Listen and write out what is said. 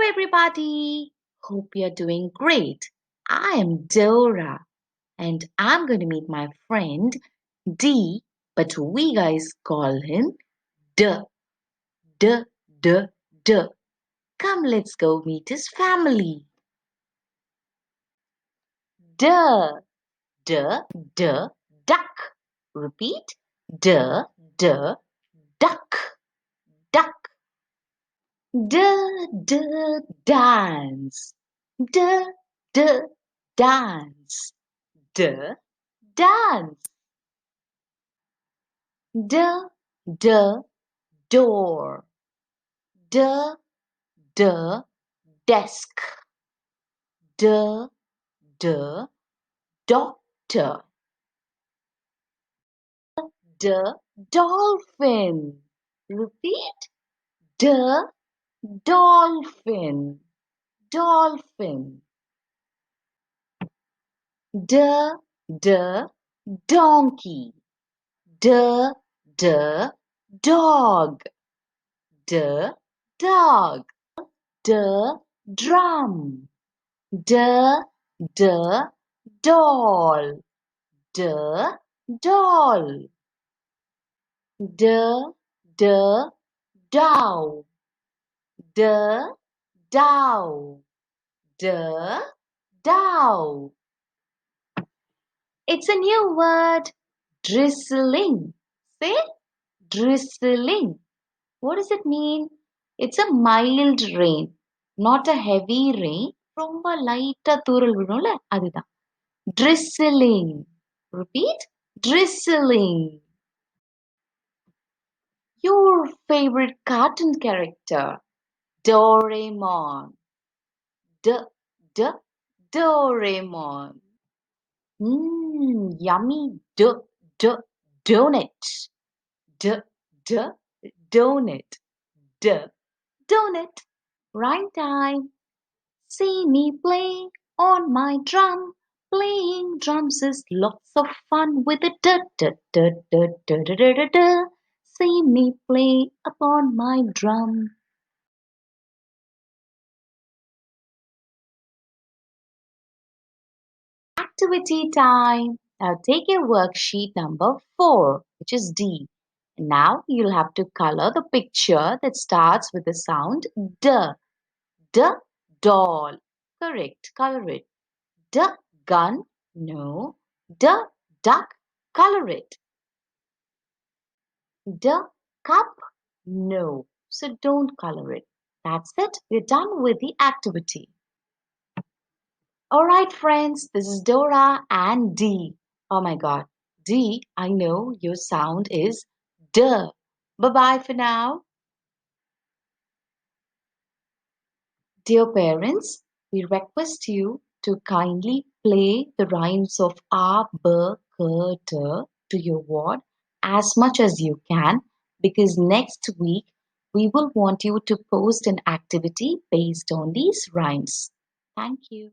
everybody! Hope you're doing great. I am Dora and I'm going to meet my friend D, but we guys call him D. D, D, D. Come, let's go meet his family. D, D, D, duck. Repeat. D, D, duck, duck. D, D, dance. D, D, dance. D, dance. D, D, door. D, D, desk. D, D, doctor. D, dolphin. Repeat. D, dolphin. Dolphin. D, D, donkey. D, D, dog. D, dog. D, drum. D, D, doll. D, doll. D, D, dow. D, dow. D, dow. It's a new word. Drizzling. Say drizzling. What does it mean? It's a mild rain, not a heavy rain. ரொம்ப லைட்டா தூறல் விழும்ல அதுதான். Drizzling. Repeat. Drizzling. Your favorite cartoon character. Doraemon. D, Doraemon. Yummy donut. D, donut. D, donut. Rhyme time. See me play on my drum. Playing drums is lots of fun with a d d d d d d d d d. See me play upon my drum. Activity time. Now take your worksheet number 4, which is D. Now you'll have to color the picture that starts with the sound D. D, doll. Correct. Color it. D, gun. No. D, duck. Color it. D, cup. No. So don't color it. That's it. We're done with the activity. Alright, friends. This is Dora and D. Oh my god. D, I know your sound is D. Bye-bye for now. Dear parents, we request you to kindly play the rhymes of A, B, K, D to your ward as much as you can, because next week we will want you to post an activity based on these rhymes. Thank you.